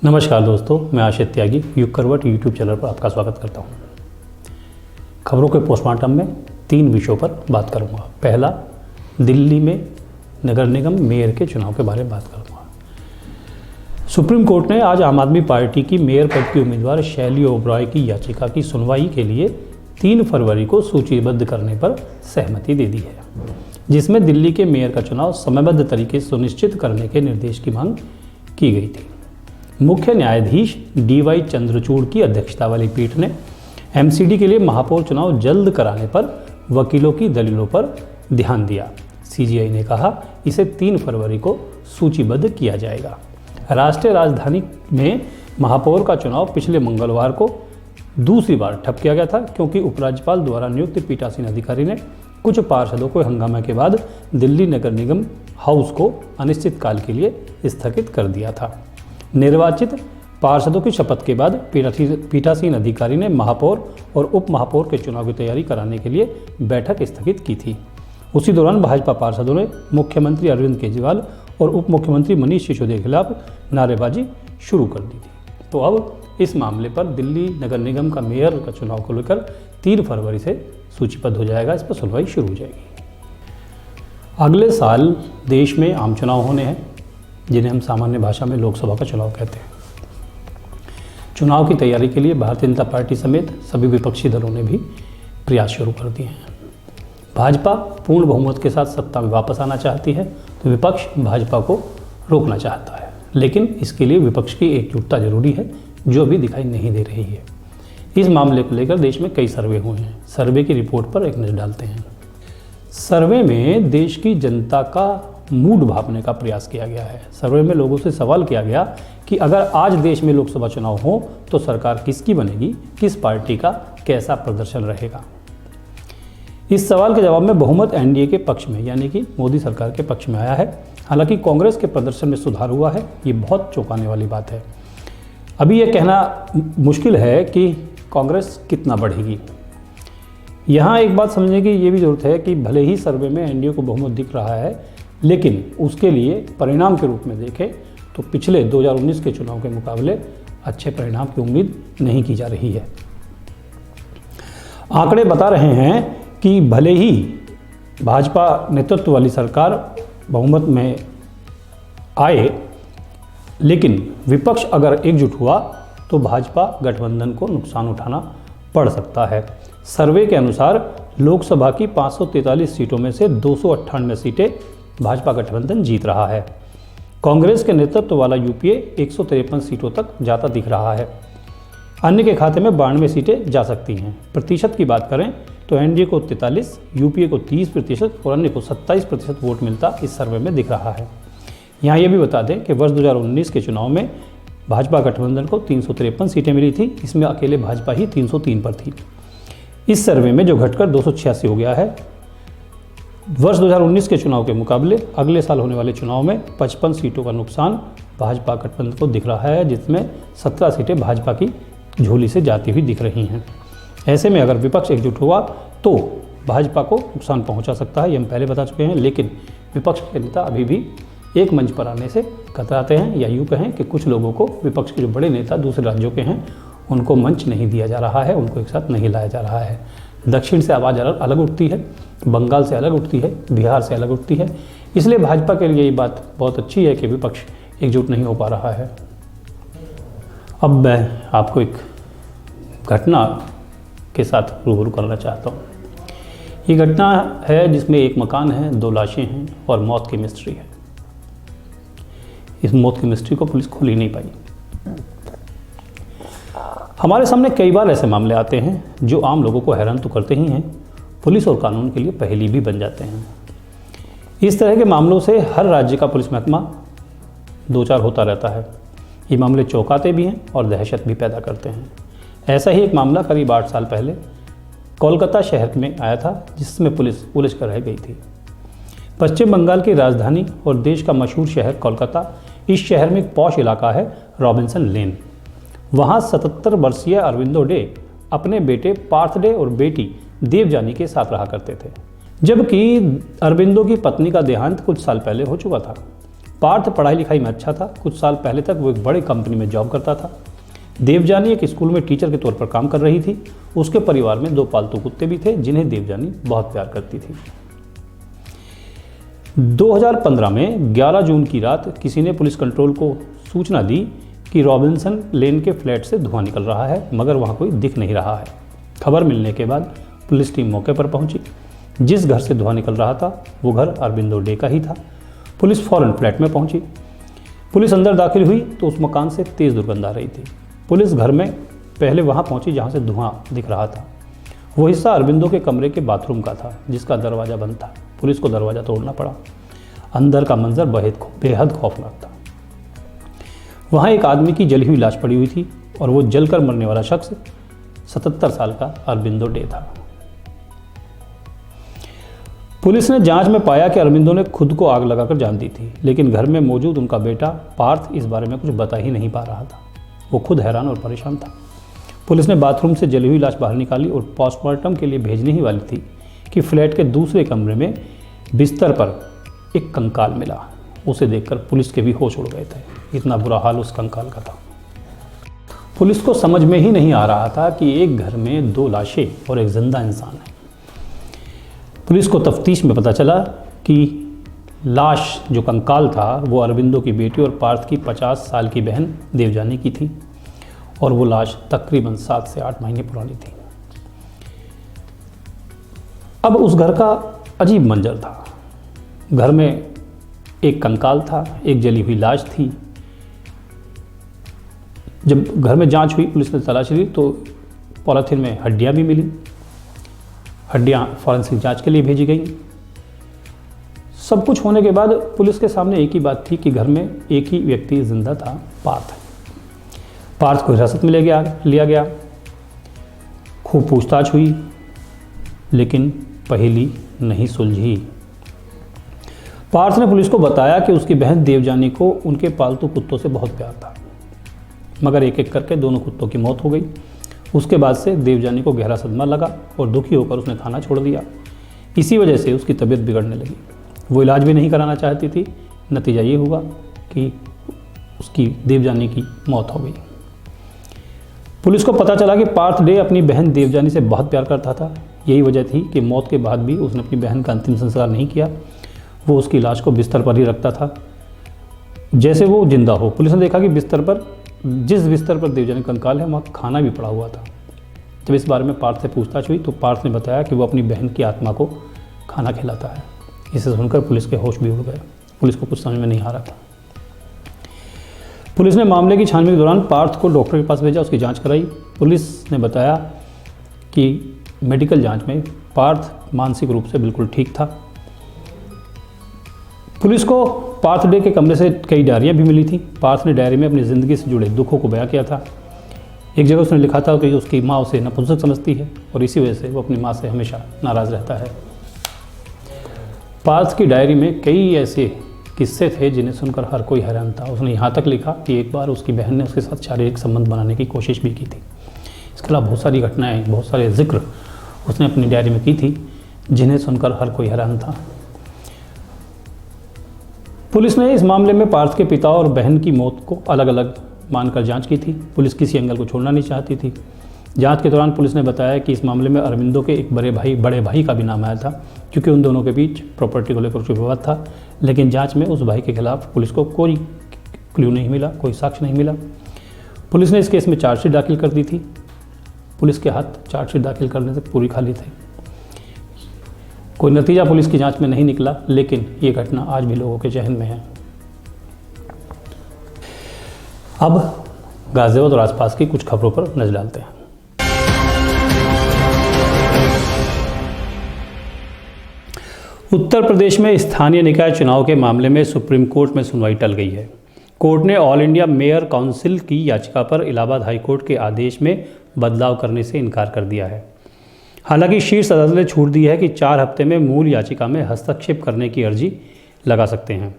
नमस्कार दोस्तों, मैं आशित त्यागी युग करवट यूट्यूब चैनल पर आपका स्वागत करता हूं। खबरों के पोस्टमार्टम में 3 विषयों पर बात करूंगा। पहला, दिल्ली में नगर निगम मेयर के चुनाव के बारे में बात करूंगा। सुप्रीम कोर्ट ने आज आम आदमी पार्टी की मेयर पद की उम्मीदवार शैली ओबरॉय की याचिका की सुनवाई के लिए 3 फरवरी को सूचीबद्ध करने पर सहमति दे दी है, जिसमें दिल्ली के मेयर का चुनाव समयबद्ध तरीके से सुनिश्चित करने के निर्देश की मांग की गई थी। मुख्य न्यायाधीश DY चंद्रचूड़ की अध्यक्षता वाली पीठ ने MCD के लिए महापौर चुनाव जल्द कराने पर वकीलों की दलीलों पर ध्यान दिया। CJI ने कहा इसे 3 फरवरी को सूचीबद्ध किया जाएगा। राष्ट्रीय राजधानी में महापौर का चुनाव पिछले मंगलवार को दूसरी बार ठप किया गया था, क्योंकि उपराज्यपाल द्वारा नियुक्त पीठासीन अधिकारी ने कुछ पार्षदों को हंगामे के बाद दिल्ली नगर निगम हाउस को अनिश्चित काल के लिए स्थगित कर दिया था। निर्वाचित पार्षदों की शपथ के बाद पीठासीन अधिकारी ने महापौर और उप महापौर के चुनाव की तैयारी कराने के लिए बैठक स्थगित की थी। उसी दौरान भाजपा पार्षदों ने मुख्यमंत्री अरविंद केजरीवाल और उप मुख्यमंत्री मनीष सिसोदिया के खिलाफ नारेबाजी शुरू कर दी थी। तो अब इस मामले पर दिल्ली नगर निगम का मेयर का चुनाव को लेकर 3 फरवरी से सूचीबद्ध हो जाएगा। इस पर सुनवाई शुरू हो जाएगी। अगले साल देश में आम चुनाव होने हैं, जिन्हें हम सामान्य भाषा में लोकसभा का चुनाव कहते हैं। चुनाव की तैयारी के लिए भारतीय जनता पार्टी समेत सभी विपक्षी दलों ने भी प्रयास शुरू कर दिए हैं। भाजपा पूर्ण बहुमत के साथ सत्ता में वापस आना चाहती है, तो विपक्ष भाजपा को रोकना चाहता है, लेकिन इसके लिए विपक्ष की एकजुटता जरूरी है, जो अभी दिखाई नहीं दे रही है। इस मामले को लेकर देश में कई सर्वे हुए हैं। सर्वे की रिपोर्ट पर एक नज़र डालते हैं। सर्वे में देश की जनता का मूड भापने का प्रयास किया गया है। सर्वे में लोगों से सवाल किया गया कि अगर आज देश में लोकसभा चुनाव हो तो सरकार किसकी बनेगी, किस पार्टी का कैसा प्रदर्शन रहेगा। इस सवाल के जवाब में बहुमत NDA के पक्ष में, यानी कि मोदी सरकार के पक्ष में आया है। हालांकि कांग्रेस के प्रदर्शन में सुधार हुआ है। ये बहुत चौंकाने वाली बात है। अभी यह कहना मुश्किल है कि कांग्रेस कितना बढ़ेगी। यहाँ एक बात समझने की ये भी जरूरत है कि भले ही सर्वे में NDA को बहुमत दिख रहा है, लेकिन उसके लिए परिणाम के रूप में देखें तो पिछले 2019 के चुनाव के मुकाबले अच्छे परिणाम की उम्मीद नहीं की जा रही है। आंकड़े बता रहे हैं कि भले ही भाजपा नेतृत्व वाली सरकार बहुमत में आए, लेकिन विपक्ष अगर एकजुट हुआ तो भाजपा गठबंधन को नुकसान उठाना पड़ सकता है। सर्वे के अनुसार लोकसभा की 543 सीटों में से 298 सीटें भाजपा गठबंधन जीत रहा है। कांग्रेस के नेतृत्व वाला UPA 153 सीटों तक जाता दिख रहा है। अन्य के खाते में 92 सीटें जा सकती हैं। प्रतिशत की बात करें तो NDA को 43, UPA को 30% और अन्य को 27% वोट मिलता इस सर्वे में दिख रहा है। यहाँ ये भी बता दें कि वर्ष 2019 के चुनाव में भाजपा गठबंधन को 353 सीटें मिली थी। इसमें अकेले भाजपा ही 303 पर थी। इस सर्वे में जो घटकर 286 हो गया है। वर्ष 2019 के चुनाव के मुकाबले अगले साल होने वाले चुनाव में 55 सीटों का नुकसान भाजपा गठबंधन को दिख रहा है, जिसमें 17 सीटें भाजपा की झोली से जाती हुई दिख रही हैं। ऐसे में अगर विपक्ष एकजुट हुआ तो भाजपा को नुकसान पहुंचा सकता है, ये हम पहले बता चुके हैं। लेकिन विपक्ष के नेता अभी भी एक मंच पर आने से कतराते हैं, या यूँ कहें कि कुछ लोगों को विपक्ष के जो बड़े नेता दूसरे राज्यों के हैं उनको मंच नहीं दिया जा रहा है, उनको एक साथ नहीं लाया जा रहा है। दक्षिण से आवाज़ अलग उठती है, बंगाल से अलग उठती है, बिहार से अलग उठती है। इसलिए भाजपा के लिए ये बात बहुत अच्छी है कि विपक्ष एकजुट नहीं हो पा रहा है। अब मैं आपको एक घटना के साथ रूबरू करना चाहता हूँ। ये घटना है जिसमें एक मकान है, 2 लाशें हैं और मौत की मिस्ट्री है। इस मौत की मिस्ट्री को पुलिस खोल ही नहीं पाई। हमारे सामने कई बार ऐसे मामले आते हैं जो आम लोगों को हैरान तो करते ही हैं, पुलिस और कानून के लिए पहेली भी बन जाते हैं। इस तरह के मामलों से हर राज्य का पुलिस महकमा 2-4 होता रहता है। ये मामले चौंकाते भी हैं और दहशत भी पैदा करते हैं। ऐसा ही एक मामला करीब 8 साल पहले कोलकाता शहर में आया था, जिसमें पुलिस उलझ कर रह गई थी। पश्चिम बंगाल की राजधानी और देश का मशहूर शहर कोलकाता, इस शहर में एक पॉश इलाका है रॉबिन्सन लेन। वहाँ 77 वर्षीय अरविंदो डे अपने बेटे पार्थ डे और बेटी देवजानी के साथ रहा करते थे, जबकि अरविंदो की पत्नी का देहांत कुछ साल पहले हो चुका था। पार्थ पढ़ाई लिखाई में अच्छा था। कुछ साल पहले तक वो एक बड़े कंपनी में जॉब करता था। देवजानी एक स्कूल में टीचर के तौर पर काम कर रही थी। उसके परिवार में 2 पालतू कुत्ते भी थे जिन्हें देवजानी बहुत प्यार करती थी। 2015 में 11 जून की रात किसी ने पुलिस कंट्रोल को सूचना दी कि रॉबिन्सन लेन के फ्लैट से धुआं निकल रहा है, मगर वहाँ कोई दिख नहीं रहा है। खबर मिलने के बाद पुलिस टीम मौके पर पहुंची। जिस घर से धुआं निकल रहा था वो घर अरबिंदो डे का ही था। पुलिस फौरन फ्लैट में पहुंची। पुलिस अंदर दाखिल हुई तो उस मकान से तेज़ दुर्गंध आ रही थी। पुलिस घर में पहले वहाँ पहुंची जहाँ से धुआं दिख रहा था। वो हिस्सा अरबिंदो के कमरे के बाथरूम का था जिसका दरवाज़ा बंद था। पुलिस को दरवाज़ा तोड़ना पड़ा। अंदर का मंजर बेहद खौफनाक था। वहाँ एक आदमी की जली हुई लाश पड़ी हुई थी और वो जलकर मरने वाला शख्स 77 साल का अरबिंदो डे था। पुलिस ने जांच में पाया कि अरबिंदो ने खुद को आग लगाकर जान दी थी, लेकिन घर में मौजूद उनका बेटा पार्थ इस बारे में कुछ बता ही नहीं पा रहा था। वो खुद हैरान और परेशान था। पुलिस ने बाथरूम से जली हुई लाश बाहर निकाली और पोस्टमार्टम के लिए भेजने ही वाली थी कि फ्लैट के दूसरे कमरे में बिस्तर पर एक कंकाल मिला। उसे देखकर पुलिस के भी होश उड़ गए थे। इतना बुरा हाल उस कंकाल का था। पुलिस को समझ में ही नहीं आ रहा था कि एक घर में 2 लाशें और एक जिंदा इंसान है। पुलिस को तफ्तीश में पता चला कि लाश जो कंकाल था वो अरबिंदो की बेटी और पार्थ की 50 साल की बहन देवजानी की थी और वो लाश तकरीबन 7 से 8 महीने पुरानी थी। अब उस घर का अजीब मंजर था। घर में एक कंकाल था, एक जली हुई लाश थी। जब घर में जांच हुई, पुलिस ने तलाशी ली तो पॉलीथिन में हड्डियां भी मिली। हड्डियां फॉरेंसिक जांच के लिए भेजी गई। सब कुछ होने के बाद पुलिस के सामने एक ही बात थी कि घर में एक ही व्यक्ति जिंदा था, पार्थ। पार्थ को हिरासत में लिया गया। खूब पूछताछ हुई लेकिन पहेली नहीं सुलझी। पार्थ ने पुलिस को बताया कि उसकी बहन देवजानी को उनके पालतू कुत्तों से बहुत प्यार था, मगर एक एक करके दोनों कुत्तों की मौत हो गई। उसके बाद से देवजानी को गहरा सदमा लगा और दुखी होकर उसने खाना छोड़ दिया। इसी वजह से उसकी तबीयत बिगड़ने लगी। वो इलाज भी नहीं कराना चाहती थी। नतीजा ये हुआ कि उसकी देवजानी की मौत हो गई। पुलिस को पता चला कि पार्थ डे अपनी बहन देवजानी से बहुत प्यार करता था। यही वजह थी कि मौत के बाद भी उसने अपनी बहन का अंतिम संस्कार नहीं किया। वो उसकी लाश को बिस्तर पर ही रखता था जैसे वो जिंदा हो। पुलिस ने देखा कि जिस बिस्तर पर देवजानी कंकाल है वहाँ खाना भी पड़ा हुआ था। जब इस बारे में पार्थ से पूछताछ हुई तो पार्थ ने बताया कि वो अपनी बहन की आत्मा को खाना खिलाता है। इसे सुनकर पुलिस के होश भी उड़ गए। पुलिस को कुछ समझ में नहीं आ रहा था। पुलिस ने मामले की छानबीन के दौरान पार्थ को डॉक्टर के पास भेजा, उसकी जांच कराई। पुलिस ने बताया कि मेडिकल जांच में पार्थ मानसिक रूप से बिल्कुल ठीक था। पुलिस को पार्थ डे के कमरे से कई डायरियाँ भी मिली थी। पार्थ ने डायरी में अपनी ज़िंदगी से जुड़े दुखों को बयां किया था। एक जगह उसने लिखा था कि उसकी माँ उसे नपुंसक समझती है और इसी वजह से वो अपनी माँ से हमेशा नाराज़ रहता है। पार्थ की डायरी में कई ऐसे किस्से थे जिन्हें सुनकर हर कोई हैरान था। उसने यहाँ तक लिखा कि एक बार उसकी बहन ने उसके साथ शारीरिक संबंध बनाने की कोशिश भी की थी। इसके अलावा बहुत सारी घटनाएँ, बहुत सारे जिक्र उसने अपनी डायरी में की थी जिन्हें सुनकर हर कोई हैरान था। पुलिस ने इस मामले में पार्थ के पिता और बहन की मौत को अलग अलग मानकर जांच की थी। पुलिस किसी एंगल को छोड़ना नहीं चाहती थी। जांच के दौरान पुलिस ने बताया कि इस मामले में अरबिंदो के एक बड़े भाई का भी नाम आया था, क्योंकि उन दोनों के बीच प्रॉपर्टी को लेकर कुछ विवाद था। लेकिन जांच में उस भाई के खिलाफ पुलिस को कोई क्लू नहीं मिला, कोई साक्ष्य नहीं मिला। पुलिस ने इस केस में चार्जशीट दाखिल कर दी थी। पुलिस के हाथ चार्जशीट दाखिल करने से पूरी खाली थे। कोई नतीजा पुलिस की जांच में नहीं निकला, लेकिन ये घटना आज भी लोगों के जहन में है। अब गाजियाबाद और आसपास की कुछ खबरों पर नजर डालते हैं। उत्तर प्रदेश में स्थानीय निकाय चुनाव के मामले में सुप्रीम कोर्ट में सुनवाई टल गई है। कोर्ट ने ऑल इंडिया मेयर काउंसिल की याचिका पर इलाहाबाद हाईकोर्ट के आदेश में बदलाव करने से इनकार कर दिया है। हालांकि शीर्ष अदालत ने छूट दी है कि 4 हफ्ते में मूल याचिका में हस्तक्षेप करने की अर्जी लगा सकते हैं।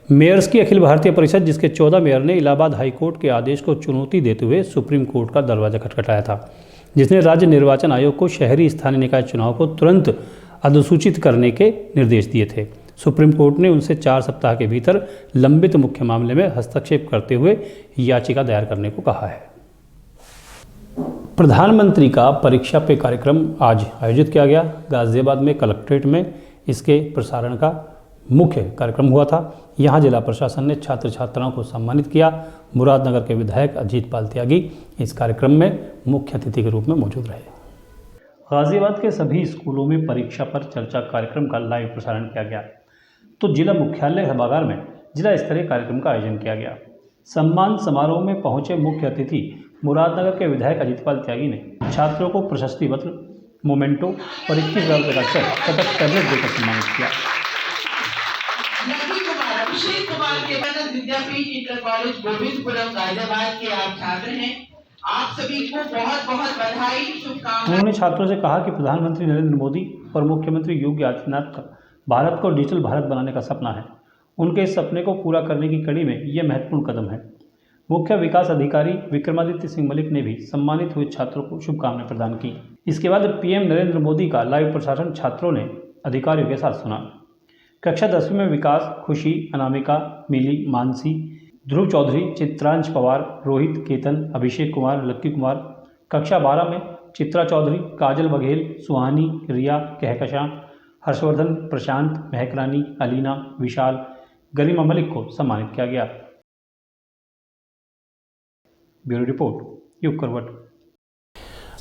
मेयर्स की अखिल भारतीय परिषद, जिसके 14 मेयर ने इलाहाबाद हाईकोर्ट के आदेश को चुनौती देते हुए सुप्रीम कोर्ट का दरवाजा खटखटाया था, जिसने राज्य निर्वाचन आयोग को शहरी स्थानीय निकाय चुनाव को तुरंत अधिसूचित करने के निर्देश दिए थे। सुप्रीम कोर्ट ने उनसे 4 सप्ताह के भीतर लंबित मुख्य मामले में हस्तक्षेप करते हुए याचिका दायर करने को कहा है। प्रधानमंत्री का परीक्षा पे कार्यक्रम आज आयोजित किया गया। गाजियाबाद में कलेक्ट्रेट में इसके प्रसारण का मुख्य कार्यक्रम हुआ था। यहाँ जिला प्रशासन ने छात्र छात्राओं को सम्मानित किया। मुरादनगर के विधायक अजीतपाल त्यागी इस कार्यक्रम में मुख्य अतिथि के रूप में मौजूद रहे। गाजियाबाद के सभी स्कूलों में परीक्षा पर चर्चा कार्यक्रम का लाइव प्रसारण किया गया। तो जिला मुख्यालय सभागार में जिला स्तरीय कार्यक्रम का आयोजन किया गया। सम्मान समारोह में पहुंचे मुख्य अतिथि मुरादनगर के विधायक अजीतपाल त्यागी ने छात्रों को प्रशस्ति पत्र, मोमेंटो और 21,000 रुपये का चेक तथा टैबलेट देकर सम्मानित किया। अभिषेक कुमार के विद्यापीठ इंटर कॉलेज गोविंदपुरम गाजियाबाद के आप छात्र हैं। आप सभी को बहुत बहुत बधाई, शुभकामनाएं। उन्होंने छात्रों से कहा कि प्रधानमंत्री नरेंद्र मोदी और मुख्यमंत्री योगी आदित्यनाथ का भारत को डिजिटल भारत बनाने का सपना है। उनके इस सपने को पूरा करने की कड़ी में यह महत्वपूर्ण कदम है। मुख्य विकास अधिकारी विक्रमादित्य सिंह मलिक ने भी सम्मानित हुए छात्रों को शुभकामनाएं प्रदान की। इसके बाद पीएम नरेंद्र मोदी का लाइव प्रसारण छात्रों ने अधिकारियों के साथ सुना। कक्षा 10वीं में विकास, खुशी, अनामिका, मिली, मानसी, ध्रुव चौधरी, चित्रांश पवार, रोहित, केतन, अभिषेक कुमार, लक्की कुमार। कक्षा 12 में चित्रा चौधरी, काजल बघेल, सुहानी, रिया, कहकशां, हर्षवर्धन, प्रशांत, महक रानी, अलीना, विशाल, गरिमा मलिक को सम्मानित किया गया। ब्यूरो रिपोर्ट, युग करवट।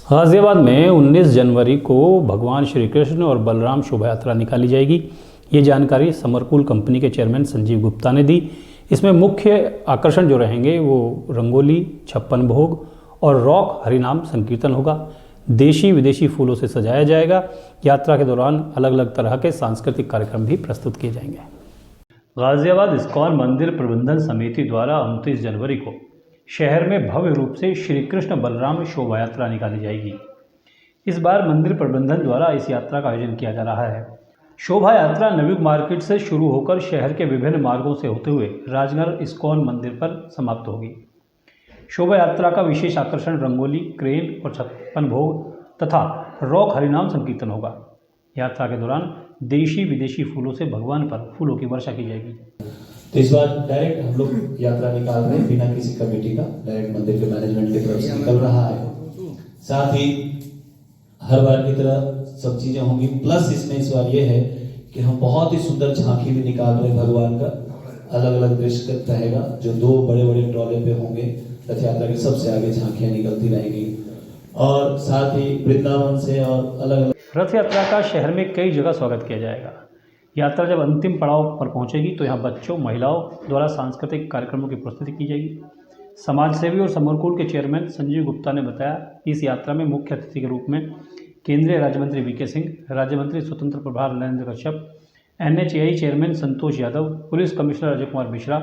गाजियाबाद में 19 जनवरी को भगवान श्री कृष्ण और बलराम शोभा यात्रा निकाली जाएगी। ये जानकारी समरकूल कंपनी के चेयरमैन संजीव गुप्ता ने दी। इसमें मुख्य आकर्षण जो रहेंगे वो रंगोली, 56 भोग और रॉक हरिनाम संकीर्तन होगा। देशी विदेशी फूलों से सजाया जाएगा। यात्रा के दौरान अलग अलग तरह के सांस्कृतिक कार्यक्रम भी प्रस्तुत किए जाएंगे। गाजियाबाद इस्कॉन मंदिर प्रबंधन समिति द्वारा 29 जनवरी को शहर में भव्य रूप से श्री कृष्ण बलराम शोभा यात्रा निकाली जाएगी। इस बार मंदिर प्रबंधन द्वारा इस यात्रा का आयोजन किया जा रहा है। शोभा यात्रा नवयुग मार्केट से शुरू होकर शहर के विभिन्न मार्गों से होते हुए राजनगर इस्कॉन मंदिर पर समाप्त होगी। शोभा यात्रा का विशेष आकर्षण रंगोली, क्रेन और 56 भोग तथा रॉक हरिनाम संकीर्तन होगा। यात्रा के दौरान देशी विदेशी फूलों से भगवान पर फूलों की वर्षा की जाएगी। तो इस बार डायरेक्ट हम लोग यात्रा निकाल रहे हैं बिना किसी कमेटी का, डायरेक्ट मंदिर के मैनेजमेंट की तरफ से निकल रहा है। साथ ही हर बार की तरह सब चीजें होंगी। प्लस इसमें इस बार ये है कि हम बहुत ही सुंदर झांकी भी निकाल रहे हैं भगवान का। अलग अलग दृश्य रहेगा जो 2 बड़े बड़े ट्रॉले पे होंगे। रथ यात्रा के सबसे आगे झांकियां निकलती रहेंगी और साथ ही वृंदावन से और अलग अलग रथ यात्रा का शहर में कई जगह स्वागत किया जाएगा। यात्रा जब अंतिम पड़ाव पर पहुंचेगी तो यहाँ बच्चों, महिलाओं द्वारा सांस्कृतिक कार्यक्रमों की प्रस्तुति की जाएगी। समाज सेवी और समरकूल के चेयरमैन संजीव गुप्ता ने बताया कि इस यात्रा में मुख्य अतिथि के रूप में केंद्रीय राज्य मंत्री वीके सिंह, राज्य मंत्री स्वतंत्र प्रभार Narendra Kashyap, NHAI chairman Santosh Yadav, police commissioner Ajay Kumar Mishra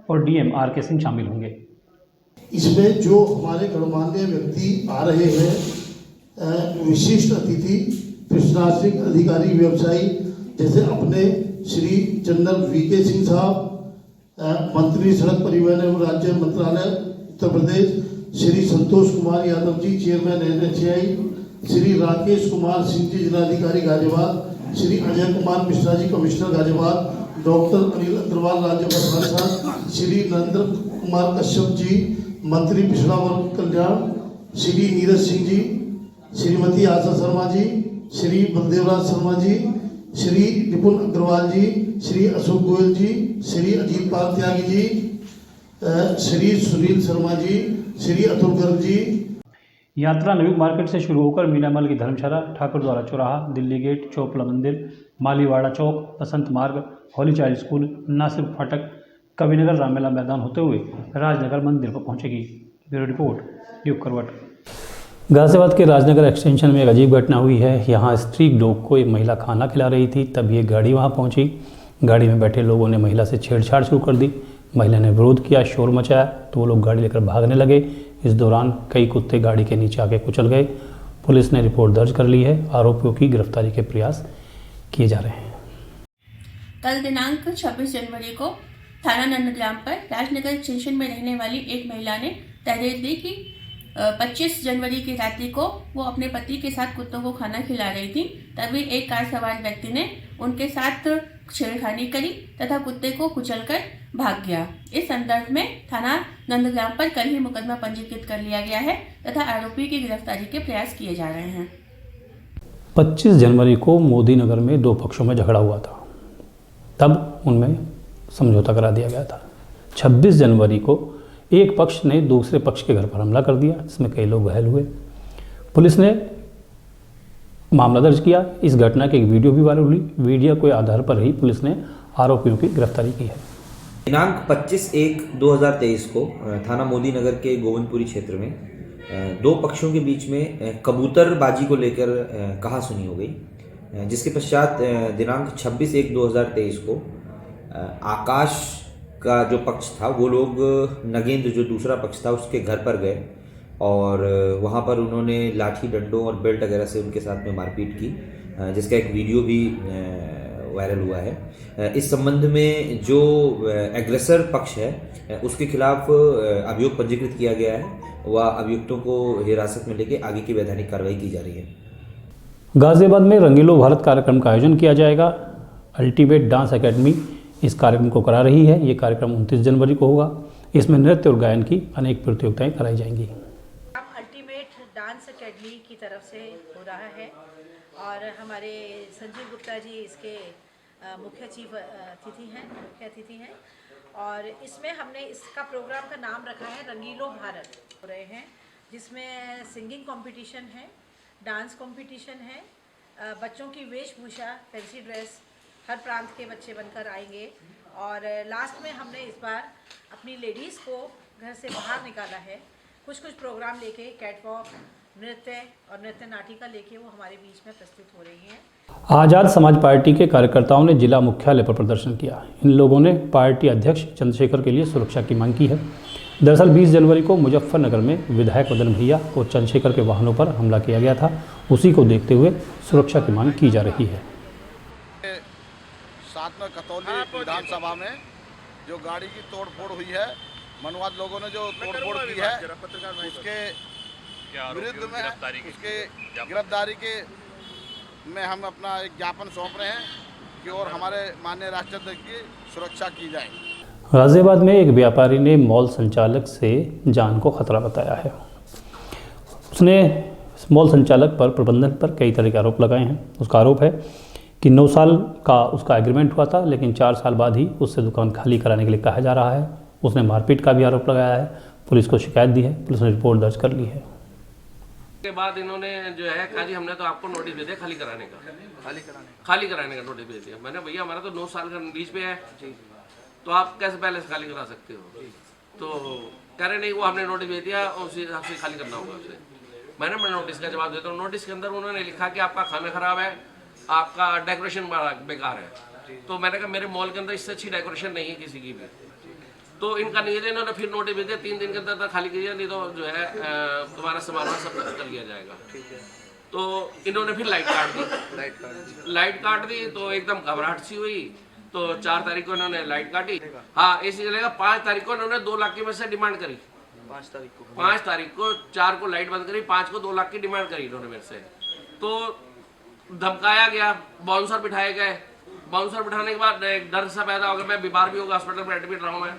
और DM RK सिंह शामिल होंगे। इसमें जो हमारे गणमान्य व्यक्ति आ रहे हैं, विशिष्ट अतिथि, प्रशासनिक अधिकारी, व्यवसायी, जैसे अपने श्री जनरल वीके सिंह साहब, मंत्री सड़क परिवहन एवं राज्य मंत्रालय उत्तर प्रदेश, श्री संतोष कुमार यादव जी चेयरमैन NHAI, श्री राकेश कुमार सिंह जी जिलाधिकारी गाजियाबाद, श्री अजय कुमार मिश्रा जी कमिश्नर गाजियाबाद, डॉक्टर अनिल अग्रवाल राज्य प्रशासन, श्री नरेंद्र कुमार कश्यप जी मंत्री पिछड़ा वर्ग कल्याण, श्री नीरज सिंह जी, श्रीमती आशा शर्मा जी, श्री बलदेवराज शर्मा जी, श्री निपुण अग्रवाल जी, श्री अशोक गोयल जी, श्री अजीतपाल त्यागी जी, श्री सुनील शर्मा जी, श्री अतुल गर्ग जी। यात्रा नवयुग मार्केट से शुरू होकर मीनामल की धर्मशाला, ठाकुर द्वारा चौराहा, दिल्ली गेट, चोपड़ा मंदिर, मालीवाड़ा चौक, बसंत मार्ग, होली चाइल्ड स्कूल, नासिर फाटक, कविनगर, रामलीला मैदान होते हुए राजनगर मंदिर पर पहुंचेगी। ब्यूरो रिपोर्ट, युग करवट। गाजियाबाद के राजनगर एक्सटेंशन में एक अजीब घटना हुई है। यहाँ स्ट्रीट डॉग को एक महिला खाना खिला रही थी, तब ये गाड़ी वहाँ पहुँची। गाड़ी में बैठे लोगों ने महिला से छेड़छाड़ शुरू कर दी। महिला ने विरोध किया, शोर मचाया तो वो लोग गाड़ी लेकर भागने लगे। इस दौरान कई कुत्ते गाड़ी के नीचे आके कुचल गए। पुलिस ने रिपोर्ट दर्ज कर ली है। आरोपियों की गिरफ्तारी के प्रयास किए जा रहे हैं। कल दिनांक 26 जनवरी को थाना नंदग्राम पर राजनगर स्टेशन में रहने वाली एक महिला ने तहरीर दी कि 25 जनवरी की रात्रि को वो अपने पति के साथ कुत्तों को खाना खिला रही थी। तभी एक कार सवार व्यक्ति ने उनके साथ छेड़खानी करी तथा कुत्ते को कुचलकर भाग गया। इस संदर्भ में थाना नंदग्राम पर कल ही मुकदमा पंजीकृत कर लिया गया है तथा आरोपी की गिरफ्तारी के प्रयास किए जा रहे हैं। 25 जनवरी को मोदी नगर में दो पक्षों में झगड़ा हुआ था, तब उनमें समझौता करा दिया गया था। 26 जनवरी को एक पक्ष ने दूसरे पक्ष के घर पर हमला कर दिया, जिसमें कई लोग घायल हुए। पुलिस ने मामला दर्ज किया। इस घटना की एक वीडियो भी वायरल हुई। वीडियो के आधार पर ही पुलिस ने आरोपियों की गिरफ्तारी की है। दिनांक 25/1/2023 को थाना मोदी नगर के गोविंदपुरी क्षेत्र में दो पक्षों के बीच में कबूतरबाजी को लेकर कहासुनी हो गई, जिसके पश्चात दिनांक 26/1/2023 को आकाश का जो पक्ष था वो लोग नगेंद्र जो दूसरा पक्ष था उसके घर पर गए और वहाँ पर उन्होंने लाठी डंडों और बेल्ट वगैरह से उनके साथ में मारपीट की, जिसका एक वीडियो भी वायरल हुआ है। इस संबंध में जो एग्रेसर पक्ष है उसके खिलाफ अभियोग पंजीकृत किया गया है व अभियुक्तों को हिरासत में लेके आगे की वैधानिक कार्रवाई की जा रही है। गाजियाबाद में रंगीलो भारत कार्यक्रम का आयोजन किया जाएगा। अल्टीमेट डांस एकेडमी इस कार्यक्रम को करा रही है। ये कार्यक्रम 29 जनवरी को होगा। इसमें नृत्य और गायन की अनेक प्रतियोगिताएं कराई जाएंगी। अल्टीमेट डांस एकेडमी की तरफ से हो रहा है और हमारे संजीव गुप्ता जी इसके मुख्य अतिथि हैं और इसमें हमने इसका प्रोग्राम का नाम रखा है रंगीलो भारत हो रहे हैं, जिसमें सिंगिंग कंपटीशन है, डांस कंपटीशन है, बच्चों की वेशभूषा फैंसी ड्रेस हर प्रांत के बच्चे बनकर आएंगे और लास्ट में हमने इस बार अपनी लेडीज़ को घर से बाहर निकाला है। कुछ प्रोग्राम लेके कैटवॉक, नृत्य और नृत्य नाटिका लेके वो हमारे बीच में प्रस्तुत हो रही हैं। आज़ाद समाज पार्टी के कार्यकर्ताओं ने जिला मुख्यालय पर प्रदर्शन किया। इन लोगों ने पार्टी अध्यक्ष चंद्रशेखर के लिए सुरक्षा की मांग की है। दरअसल 20 जनवरी को मुजफ्फरनगर में विधायक मदन भैया और चंद्रशेखर के वाहनों पर हमला किया गया था। उसी को देखते हुए सुरक्षा की मांग की जा रही है। साथ में कतौली विधानसभा में जो गाड़ी की तोड़फोड़ हुई है, मनुवाद लोगों ने जो तोड़फोड़ की है उसके विरुद्ध में उसके गिरफ्तारी के में हम अपना एक ज्ञापन सौंप रहे हैं कि और हमारे माननीय राष्ट्रपति की सुरक्षा की जाए। गाजियाबाद में एक व्यापारी ने मॉल संचालक से जान को खतरा बताया है। उसने मॉल संचालक पर प्रबंधन पर कई तरह के आरोप लगाए हैं। उसका आरोप है कि 9 साल का उसका एग्रीमेंट हुआ था, लेकिन 4 साल बाद ही उससे दुकान खाली कराने के लिए कहा जा रहा है। उसने मारपीट का भी आरोप लगाया है। पुलिस को शिकायत दी है, पुलिस ने रिपोर्ट दर्ज कर ली है। के बाद इन्होंने जो है कहा जी हमने तो आपको नोटिस दे दिया खाली कराने का नोटिस दे दिया। मैंने भैया हमारा तो 9 साल का लीज पे है, तो आप कैसे पहले से खाली करा सकते हो? तो कह रहे नहीं वो हमने नोटिस दे दिया और उसी हिसाब से खाली करना होगा उसे। मैं नोटिस का जवाब देता हूँ। नोटिस के अंदर उन्होंने लिखा कि आपका खाना खराब है, आपका डेकोरेशन बेकार है। तो मैंने कहा मेरे मॉल के अंदर इससे अच्छी डेकोरेशन नहीं है किसी की भी। तो इनका नहीं है, इन्होंने फिर नोटिस भेज दिया 3 दिन के अंदर खाली कीजिए, नहीं तो जो है तुम्हारा सामान सब कर लिया जाएगा। तो इन्होंने फिर लाइट काट दी तो एकदम घबराहट सी हुई। तो 4 तारीख को इन्होंने लाइट काटी। हाँ, इसी जगह 5 तारीख को इन्होंने 2 लाख की में से डिमांड करी। 5 तारीख को 4 को लाइट बंद करी, 5 को 2 लाख की डिमांड करी इन्होंने मेरे से। तो धमकाया गया, बाउंसर बिठाए गए। बाउंसर बिठाने के बाद एक डर सा पैदा हो गया, मैं बीमार भी होगा, हॉस्पिटल में एडमिट रहा हूँ मैं।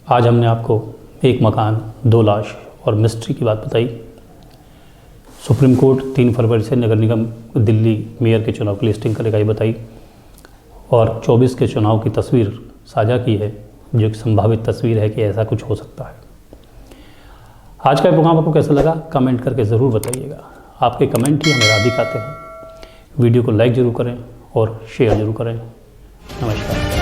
आज हमने आपको एक मकान, 2 लाश और मिस्ट्री की बात बताई। सुप्रीम कोर्ट 3 फरवरी से नगर निगम दिल्ली मेयर के चुनाव की लिस्टिंग करेगा ये बताई, और 24 के चुनाव की तस्वीर साझा की है, जो एक संभावित तस्वीर है कि ऐसा कुछ हो सकता है। आज का प्रोग्राम आपको कैसा लगा कमेंट करके ज़रूर बताइएगा। आपके कमेंट ही हमें राह दिखाते हैं। वीडियो को लाइक ज़रूर करें और शेयर ज़रूर करें। नमस्कार।